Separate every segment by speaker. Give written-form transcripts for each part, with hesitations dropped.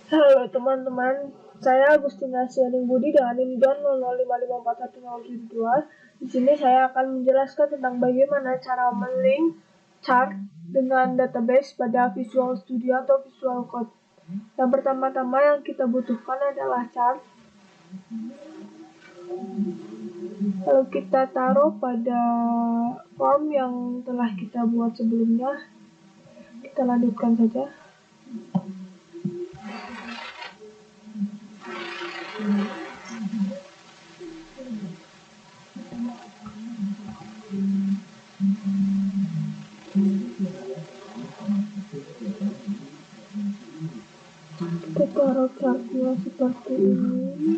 Speaker 1: Halo teman-teman, saya Agustina Sianing Budi dengan NIM DON 005541072. Di sini saya akan menjelaskan tentang bagaimana cara melink chart dengan database pada Visual Studio atau Visual Code. Yang pertama-tama yang kita butuhkan adalah chart. Lalu kita taruh pada form yang telah kita buat sebelumnya. Kita lanjutkan saja. Kita taruh chartnya seperti ini.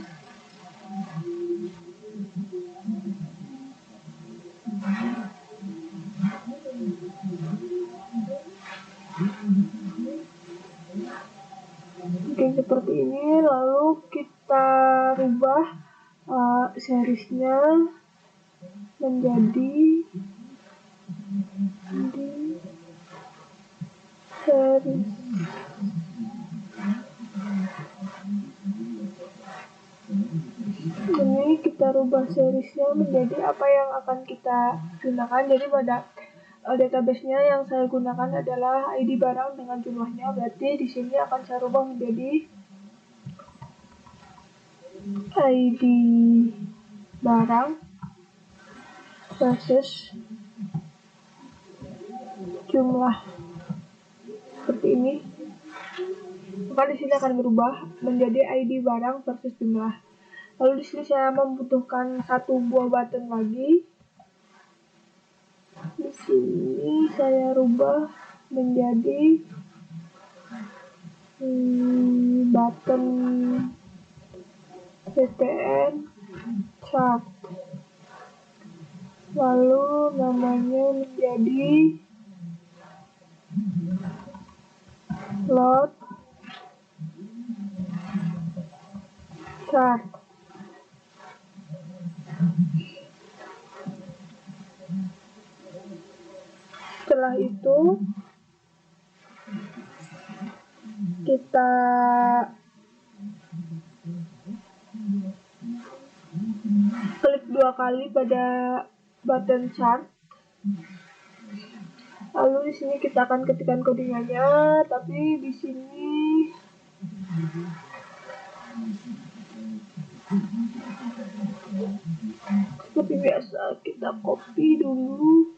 Speaker 1: Oke, seperti ini. Lalu kita rubah seriesnya menjadi series. Ini kita rubah seriesnya menjadi apa yang akan kita gunakan. Jadi pada database-nya yang saya gunakan adalah ID barang dengan jumlahnya. Berarti di sini akan saya rubah menjadi ID barang versus jumlah, seperti ini. Maka di sini akan berubah menjadi ID barang versus jumlah. Lalu di sini saya membutuhkan satu buah button lagi. Di sini saya rubah menjadi button btn chart. Lalu namanya menjadi load chart. Setelah itu kita klik 2 kali pada button chart. Lalu di sini kita akan ketikkan codingannya, tapi di sini seperti biasa kita copy dulu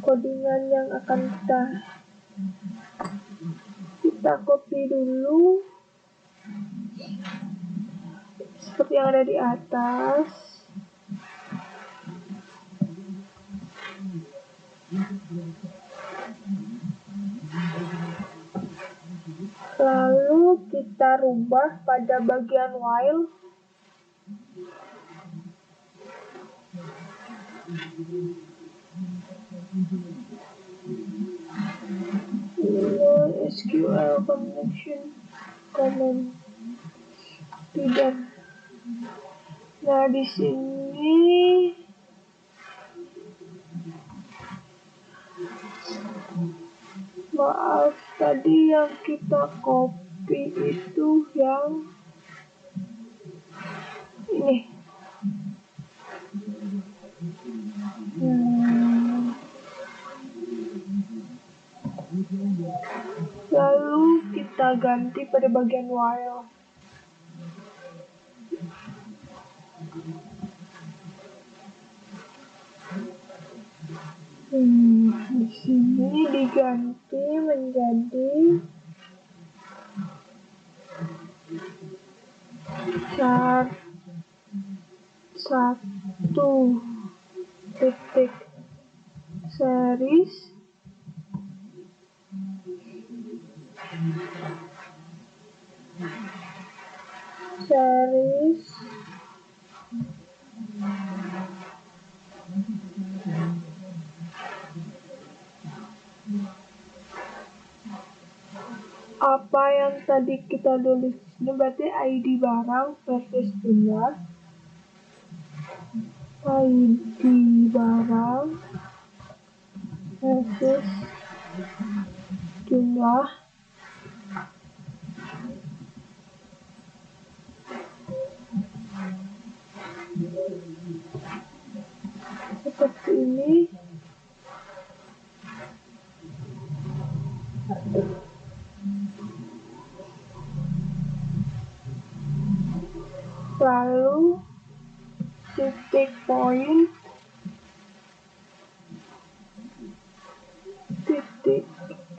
Speaker 1: codingan yang akan kita copy dulu seperti yang ada di atas. Lalu kita rubah pada bagian while. SQL connection comment tidak. Nah, di sini maaf, tadi yang kita copy itu yang ini. Lalu kita ganti pada bagian while. Di sini diganti menjadi chart 1 titik series apa yang tadi kita tulis ini berarti ID barang versus jumlah. ID barang versus jumlah seperti ini. Lalu titik poin, titik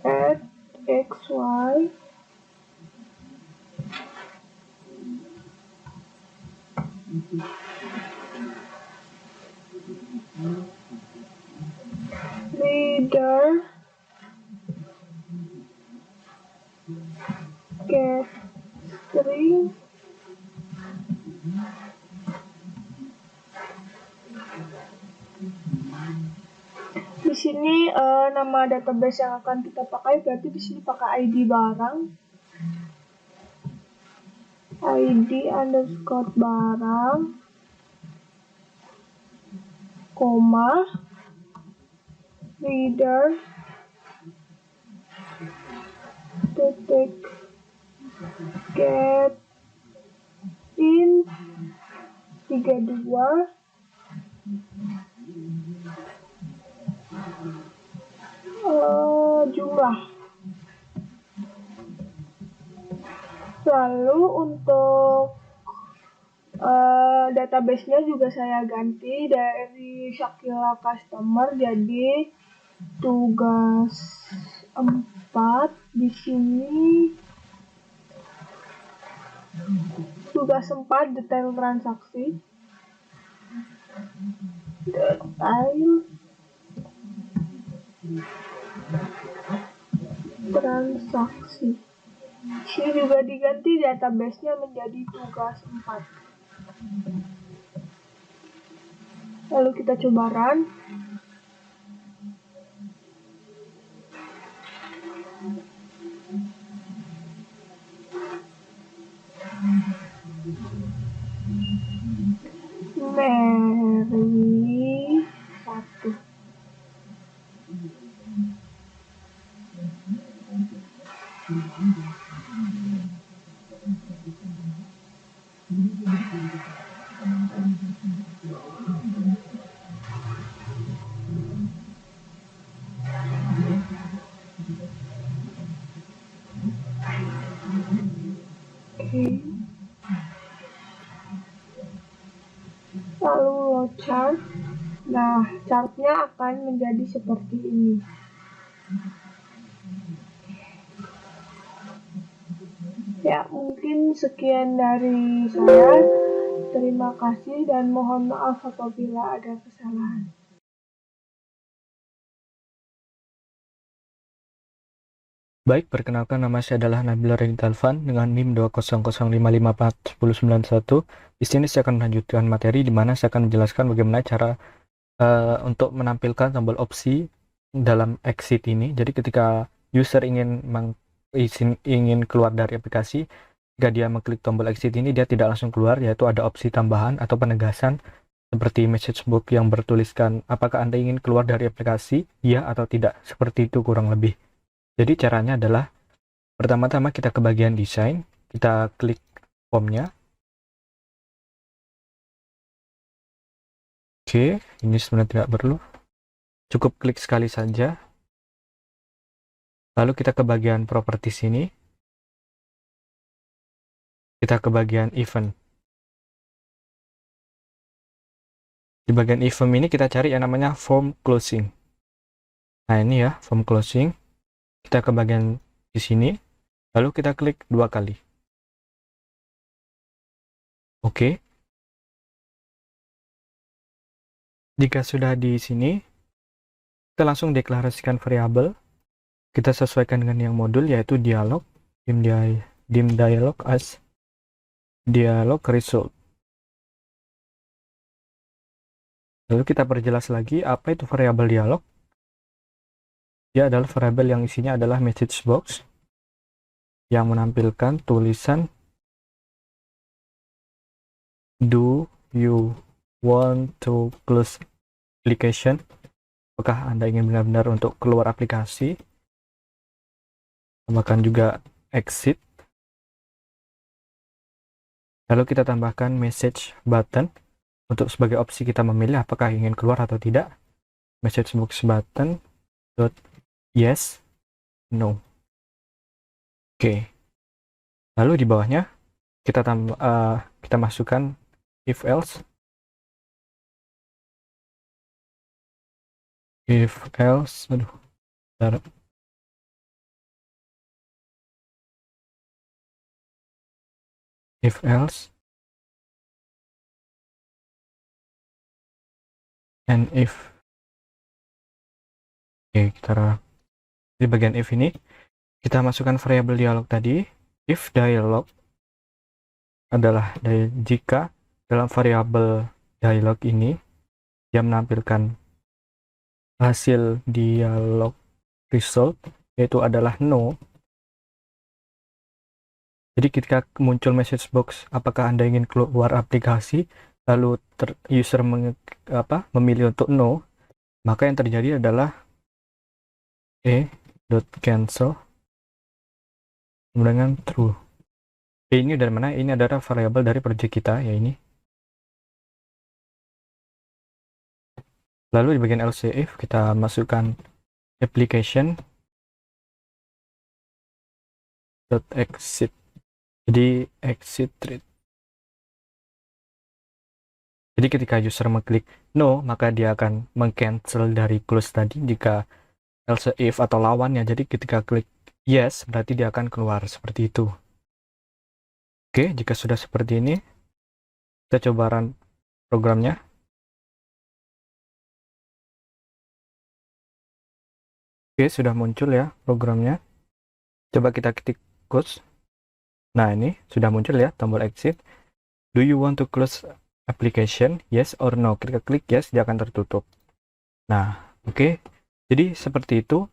Speaker 1: add xy, reader get string, di sini nama database yang akan kita pakai berarti di sini pakai ID barang, ID underscore barang, koma, reader titik get in 32 jumlah. Lalu untuk database-nya juga saya ganti dari Shakila Customer jadi tugas 4. Di sini tugas 4 detail transaksi. Detail transaksi. Sini juga diganti database-nya menjadi tugas 4. Lalu kita coba run. Mary 1. Oke. Lalu load chart. Nah, chartnya akan menjadi seperti ini. Ya, mungkin sekian dari saya. Terima kasih dan mohon maaf apabila ada kesalahan.
Speaker 2: Baik, perkenalkan nama saya adalah Nabila Renita Alvan dengan NIM 20055411091. Di sini saya akan melanjutkan materi di mana saya akan menjelaskan bagaimana cara untuk menampilkan tombol opsi dalam exit ini. Jadi ketika user ingin keluar dari aplikasi, jika dia mengklik tombol exit ini dia tidak langsung keluar, yaitu ada opsi tambahan atau penegasan seperti message box yang bertuliskan apakah Anda ingin keluar dari aplikasi, ya atau tidak. Seperti itu kurang lebih. Jadi caranya adalah pertama-tama kita ke bagian desain, kita klik formnya. Oke, ini sebenarnya tidak perlu. Cukup klik sekali saja. Lalu kita ke bagian properti sini. Kita ke bagian event. Di bagian event ini kita cari yang namanya form closing. Nah, ini ya, form closing. Kita ke bagian di sini. Lalu kita klik 2 kali. Oke. Jika sudah di sini, kita langsung deklarasikan variabel. Kita sesuaikan dengan yang modul yaitu dialog, dim dialog as dialog result. Lalu kita perjelas lagi apa itu variabel dialog. Dia adalah variabel yang isinya adalah message box yang menampilkan tulisan do you want to close application? Apakah Anda ingin benar-benar untuk keluar aplikasi? tambahkan juga exit. Lalu kita tambahkan message button untuk sebagai opsi kita memilih apakah ingin keluar atau tidak. Message box button dot yes, no. Oke. Lalu di bawahnya kita masukkan if else. If else, bentar. If else and if. Oke, di bagian if ini kita masukkan variabel dialog tadi. If dialog adalah jika dalam variabel dialog ini dia menampilkan hasil dialog result yaitu adalah no. Jadi ketika muncul message box apakah Anda ingin keluar aplikasi, lalu user memilih untuk no, maka yang terjadi adalah cancel dengan true. Ini dari mana? Ini adalah variabel dari project kita ya ini. Lalu di bagian else if kita masukkan application .exit. Jadi exit thread. Jadi ketika user mengklik no, maka dia akan meng-cancel dari close tadi jika else if atau lawannya. Jadi ketika klik yes, berarti dia akan keluar seperti itu. Oke, jika sudah seperti ini, kita coba run programnya. Oke, sudah muncul ya programnya. Coba kita ketik close. Nah, ini sudah muncul ya tombol exit. Do you want to close application? Yes or no? Kita klik yes, dia akan tertutup. Nah, oke. Jadi seperti itu.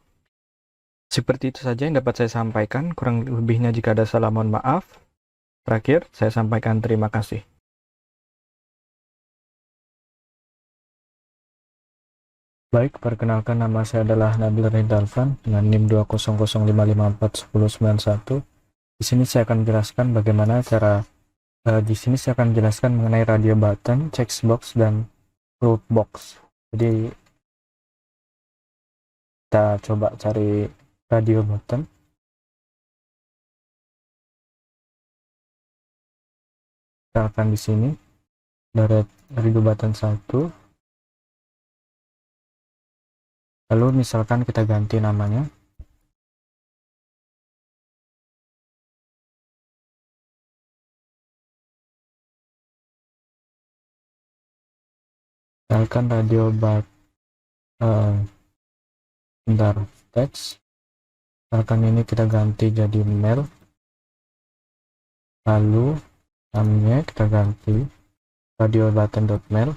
Speaker 2: Seperti itu saja yang dapat saya sampaikan. Kurang lebihnya jika ada salah mohon maaf. Terakhir, saya sampaikan terima kasih. Baik, perkenalkan nama saya adalah Nabil Ridalvan dengan NIM 20055411091. Di sini saya akan menjelaskan bagaimana cara di sini saya akan menjelaskan mengenai radio button, checkbox dan float box. Jadi kita coba cari radio button. Kita akan di sini dari radio button 1. Lalu misalkan kita ganti namanya. Misalkan radio bentar, teks. Misalkan ini kita ganti jadi mail. Lalu namanya kita ganti radio button.mail.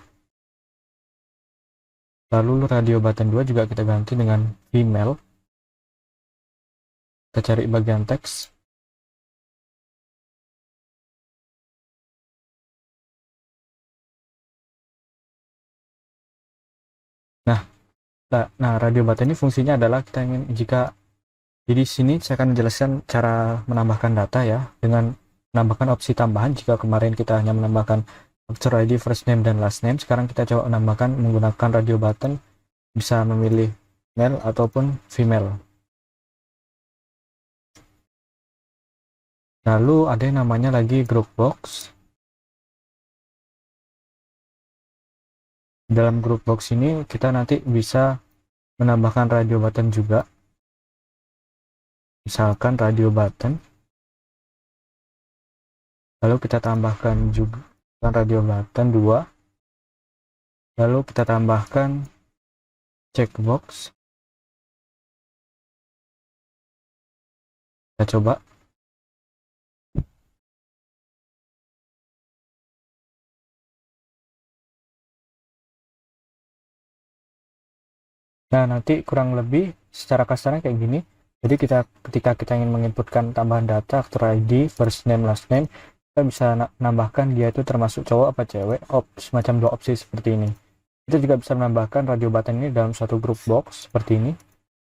Speaker 2: Lalu radio button 2 juga kita ganti dengan female. Kita cari bagian teks. Nah, radio button ini fungsinya adalah kita ingin jadi sini saya akan menjelaskan cara menambahkan data ya, dengan menambahkan opsi tambahan. Jika kemarin kita hanya menambahkan Actor ID, first name, dan last name, sekarang kita coba menambahkan menggunakan radio button, bisa memilih male ataupun female. Lalu ada yang namanya lagi group box. Dalam group box ini kita nanti bisa menambahkan radio button juga. Misalkan radio button. Lalu kita tambahkan juga radio button 2. Lalu kita tambahkan checkbox. Kita coba. Nah, nanti kurang lebih secara kasarnya kayak gini. Jadi ketika kita ingin menginputkan tambahan data, Actor ID, first name, last name, kita bisa menambahkan dia itu termasuk cowok apa cewek, semacam dua opsi seperti ini. Kita juga bisa menambahkan radio button ini dalam suatu group box seperti ini.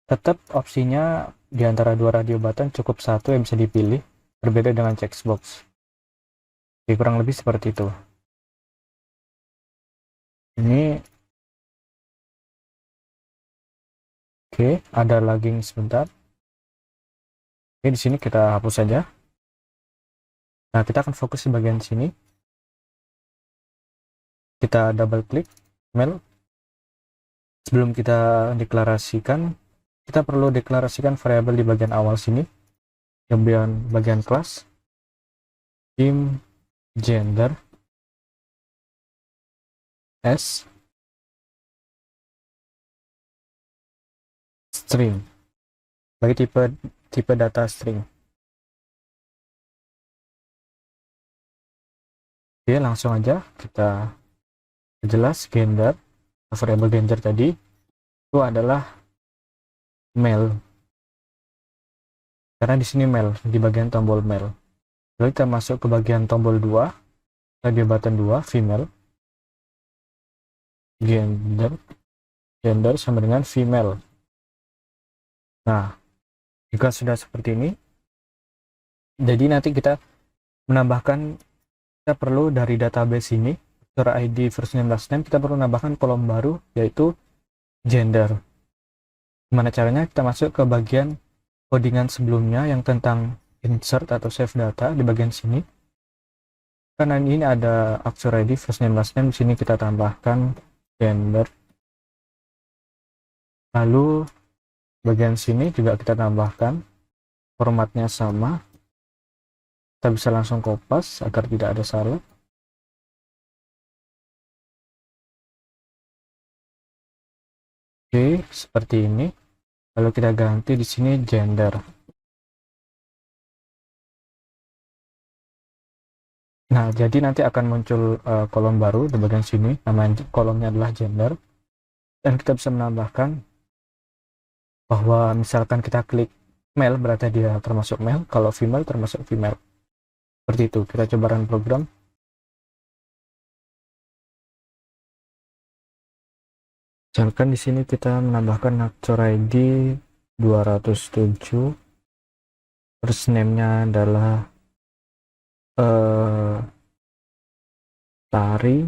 Speaker 2: Tetap opsinya di antara dua radio button cukup satu yang bisa dipilih, berbeda dengan checkbox. Jadi kurang lebih seperti itu. Ini oke, ada lagging sebentar. Oke, di sini kita hapus saja. Nah, kita akan fokus di bagian sini. Kita double klik mail. Sebelum kita deklarasikan, kita perlu deklarasikan variabel di bagian awal sini. Kemudian bagian kelas, tim, gender, s, string. Bagi tipe data string. Oke, langsung aja kita jelas gender, variabel gender tadi itu adalah male. Karena di sini male di bagian tombol male. Lalu kita masuk ke bagian tombol 2, radio button 2, female. Gender sama dengan female. Nah, jika sudah seperti ini, jadi nanti kita menambahkan, kita perlu dari database ini, user ID first name last name, kita perlu menambahkan kolom baru, yaitu gender. Gimana caranya? Kita masuk ke bagian codingan sebelumnya yang tentang insert atau save data di bagian sini. Karena ini ada user ID first name last name, di sini kita tambahkan gender. Lalu bagian sini juga kita tambahkan formatnya sama. Kita bisa langsung kopas agar tidak ada salah. Oke, seperti ini. Lalu kita ganti di sini gender. Nah, jadi nanti akan muncul kolom baru di bagian sini. Nama kolomnya adalah gender. Dan kita bisa menambahkan bahwa misalkan kita klik male, berarti dia termasuk male. Kalau female, termasuk female. Seperti itu. Kita coba run program. Misalkan di sini kita menambahkan user ID 207. First name-nya adalah Tari.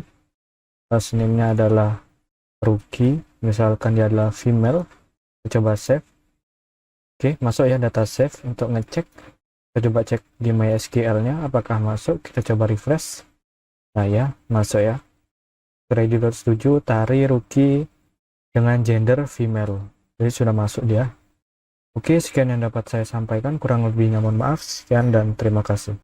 Speaker 2: Last name-nya adalah Ruki. Misalkan dia adalah female. Kita coba save. Oke, masuk ya data save. Untuk ngecek, kita coba cek di MySQL-nya apakah masuk. Kita coba refresh. Nah ya, masuk ya. ID 207, Tari, Ruki dengan gender female. Jadi sudah masuk dia. Oke, sekian yang dapat saya sampaikan. Kurang lebihnya mohon maaf. Sekian dan terima kasih.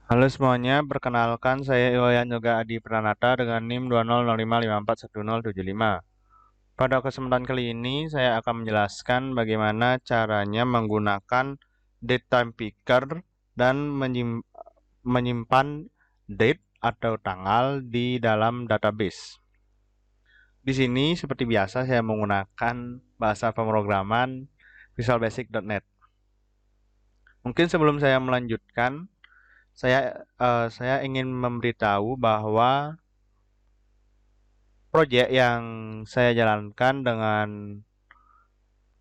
Speaker 3: Halo semuanya, perkenalkan saya Iwayan Yoga Adi Pranata dengan NIM 20055541075. Pada kesempatan kali ini saya akan menjelaskan bagaimana caranya menggunakan date time picker dan menyimpan date atau tanggal di dalam database. Di sini seperti biasa saya menggunakan bahasa pemrograman visualbasic.net. Mungkin sebelum saya melanjutkan, saya ingin memberitahu bahwa proyek yang saya jalankan dengan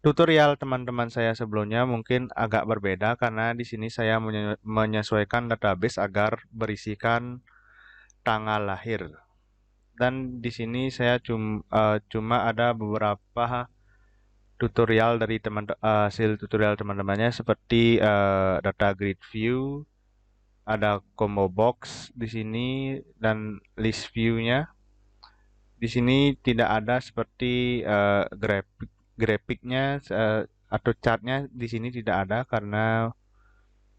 Speaker 3: tutorial teman-teman saya sebelumnya mungkin agak berbeda karena di sini saya menyesuaikan database agar berisikan tanggal lahir. Dan di sini saya cuma ada beberapa tutorial dari hasil tutorial teman-temannya seperti data grid view, ada combo box di sini dan list view-nya. Di sini tidak ada seperti grafiknya atau chartnya di sini tidak ada karena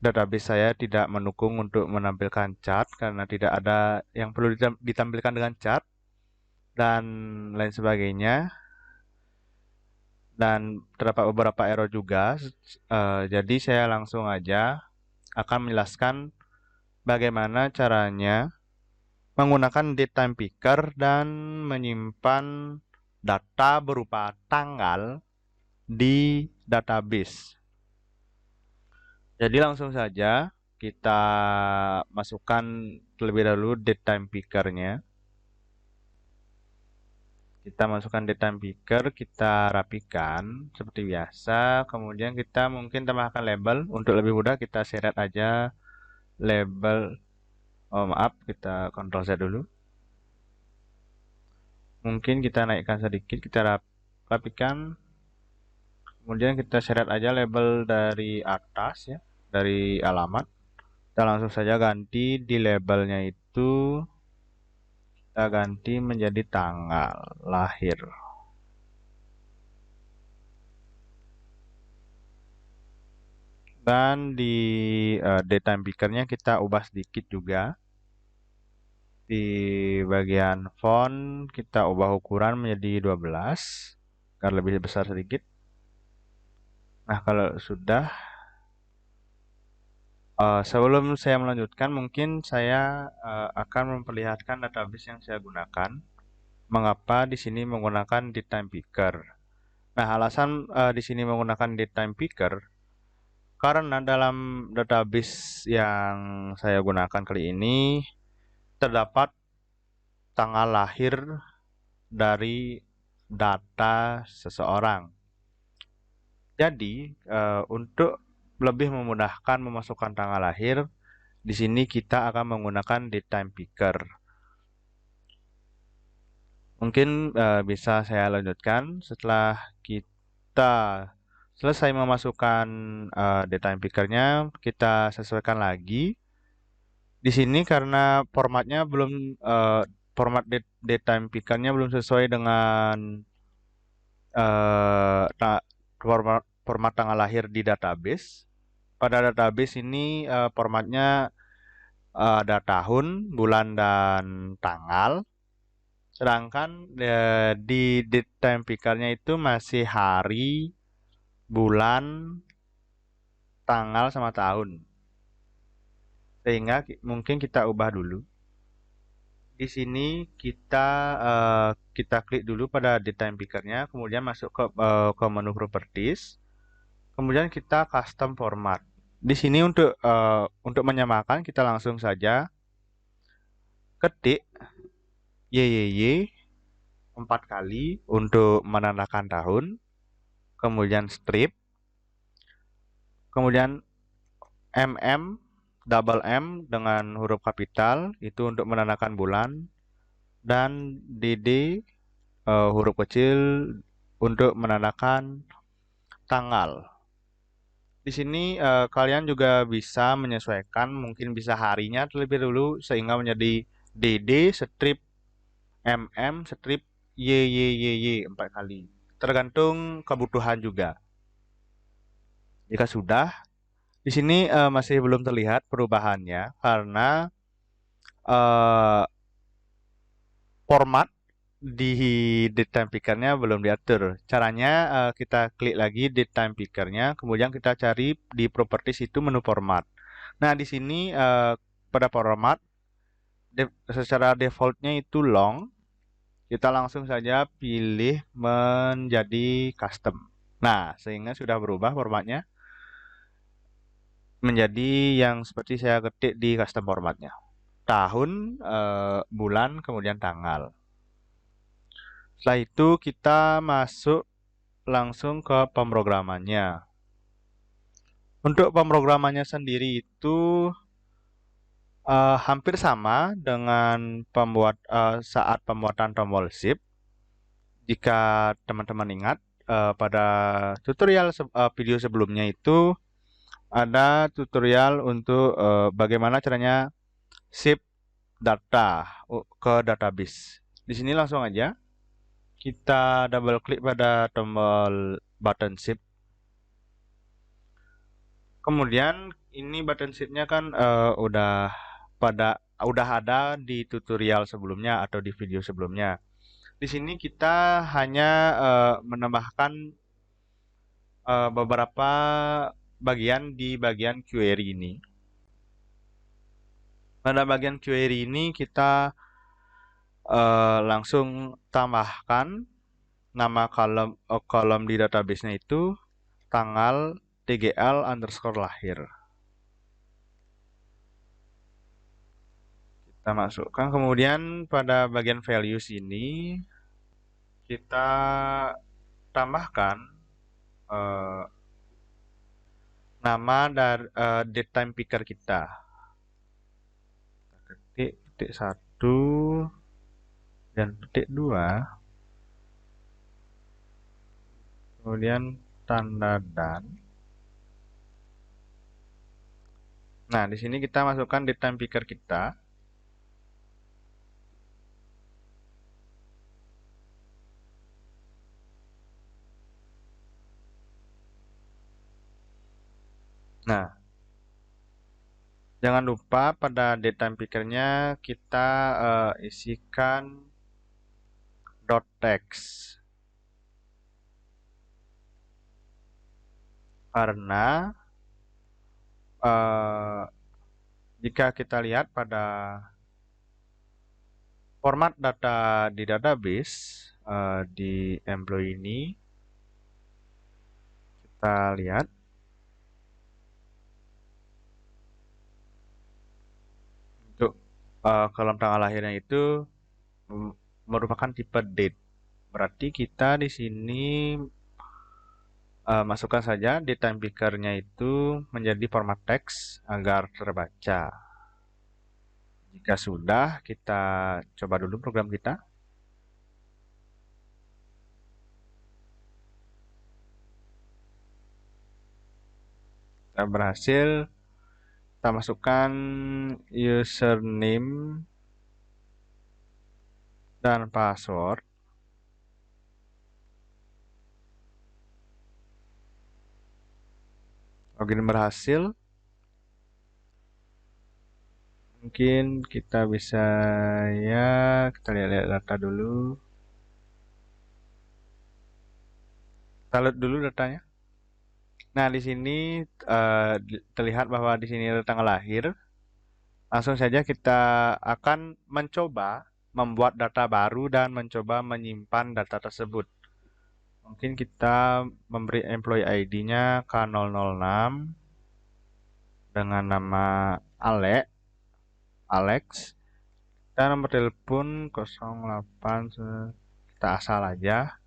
Speaker 3: database saya tidak mendukung untuk menampilkan chart karena tidak ada yang perlu ditampilkan dengan chart dan lain sebagainya. Dan terdapat beberapa error juga. Jadi saya langsung aja akan menjelaskan bagaimana caranya menggunakan date time picker dan menyimpan data berupa tanggal di database. Jadi langsung saja kita masukkan terlebih dahulu date time picker-nya. Kita masukkan date time picker, kita rapikan seperti biasa. Kemudian kita mungkin tambahkan label. Untuk lebih mudah kita seret aja label. Oh maaf, kita Ctrl Z dulu. Mungkin kita naikkan sedikit, kita rapikan. Kemudian kita seret aja label dari atas ya, dari alamat. Kita langsung saja ganti di labelnya itu, kita ganti menjadi tanggal lahir. Dan di date time pickernya kita ubah sedikit juga. Di bagian font kita ubah ukuran menjadi 12 agar lebih besar sedikit. Nah, kalau sudah, sebelum saya melanjutkan, mungkin saya akan memperlihatkan database yang saya gunakan. Mengapa di sini menggunakan date time picker? Nah, alasan di sini menggunakan date time picker karena dalam database yang saya gunakan kali ini terdapat tanggal lahir dari data seseorang. Jadi, untuk lebih memudahkan memasukkan tanggal lahir, di sini kita akan menggunakan date time picker. Mungkin bisa saya lanjutkan setelah kita selesai memasukkan date time pickernya, kita sesuaikan lagi. Di sini karena formatnya belum format date time pickernya belum sesuai dengan format tanggal lahir di database. Pada database ini formatnya ada tahun, bulan, dan tanggal. Sedangkan di date time pickernya itu masih hari, bulan, tanggal, sama tahun. Sehingga mungkin kita ubah dulu. Di sini kita klik dulu pada date time pickernya, kemudian masuk ke menu properties, kemudian kita custom format. Di sini untuk menyamakan kita langsung saja ketik YYY 4 kali untuk menandakan tahun, kemudian strip, kemudian double M dengan huruf kapital itu untuk menandakan bulan, dan DD huruf kecil untuk menandakan tanggal. Di sini kalian juga bisa menyesuaikan, mungkin bisa harinya terlebih dulu sehingga menjadi DD strip strip YYYY 4 kali. Tergantung kebutuhan juga. Jika sudah, di sini masih belum terlihat perubahannya karena format di date time pickernya belum diatur. Caranya kita klik lagi date time pickernya, kemudian kita cari di properties itu menu format. Nah, di sini pada format secara defaultnya itu long. Kita langsung saja pilih menjadi custom. Nah, sehingga sudah berubah formatnya menjadi yang seperti saya ketik di custom formatnya. Tahun, bulan, kemudian tanggal. Setelah itu kita masuk langsung ke pemrogramannya. Untuk pemrogramannya sendiri itu hampir sama dengan saat pembuatan tombol shift. Jika teman-teman ingat, pada tutorial video sebelumnya itu ada tutorial untuk bagaimana caranya shift data ke database. Di sini langsung aja kita double klik pada tombol button shift. Kemudian ini button shift-nya kan udah ada di tutorial sebelumnya atau di video sebelumnya. Di sini kita hanya menambahkan beberapa bagian di bagian query ini. Pada bagian query ini kita langsung tambahkan nama kolom di database-nya itu tanggal tgl_lahir. Kita masukkan, kemudian pada bagian values ini kita tambahkan nama dari date time picker kita. Petik 1 dan petik 2. Kemudian tanda dan. Nah, di sini kita masukkan date time picker kita. Nah, jangan lupa pada date time picker-nya kita isikan dot text. Karena jika kita lihat pada format data di database di employee ini, kita lihat untuk kolom tanggal lahirnya itu merupakan tipe date. Berarti kita di sini masukkan saja date time picker-nya itu menjadi format teks agar terbaca. Jika sudah, kita coba dulu program kita. Kita berhasil. Kita masukkan username dan password. Login berhasil. Mungkin kita bisa kita lihat data dulu. Kita lihat dulu datanya. Nah, di sini terlihat bahwa di sini ada tanggal lahir. Langsung saja kita akan mencoba membuat data baru dan mencoba menyimpan data tersebut. Mungkin kita memberi employee ID-nya K006 dengan nama Alex. Dan nomor telepon 08, kita asal aja.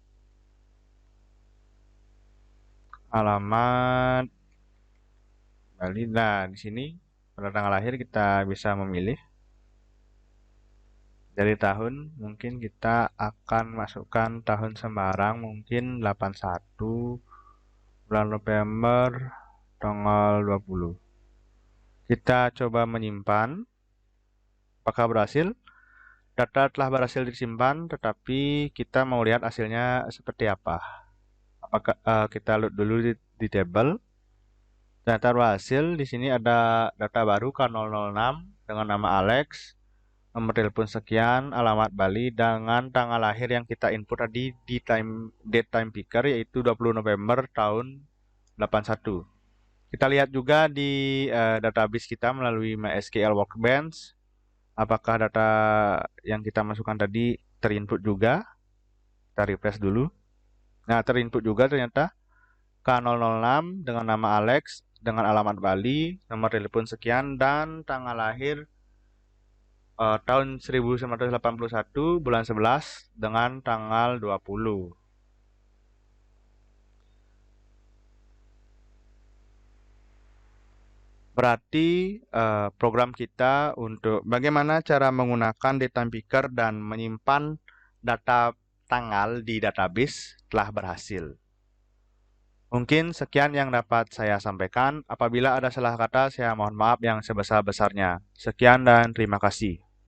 Speaker 3: Alamat Bali. Nah, di sini pada tanggal lahir kita bisa memilih. Dari tahun mungkin kita akan masukkan tahun sembarang, mungkin 81, bulan November, tanggal 20. Kita coba menyimpan. Apakah berhasil? Data telah berhasil disimpan, tetapi kita mau lihat hasilnya seperti apa. Apakah kita load dulu di table. Ternyata berhasil. Di sini ada data baru K006 dengan nama Alex, nomor telepon sekian, alamat Bali, dengan tanggal lahir yang kita input tadi di date time picker, yaitu 20 November tahun 81. Kita lihat juga di database kita melalui MySQL Workbench. Apakah data yang kita masukkan tadi terinput juga? Kita refresh dulu. Nah, terinput juga ternyata K006 dengan nama Alex, dengan alamat Bali, nomor telepon sekian, dan tanggal lahir tahun 1981, bulan 11, dengan tanggal 20. Berarti program kita untuk bagaimana cara menggunakan date time picker dan menyimpan data tanggal di database telah berhasil. Mungkin sekian yang dapat saya sampaikan. Apabila ada salah kata, saya mohon maaf yang sebesar-besarnya. Sekian dan terima kasih.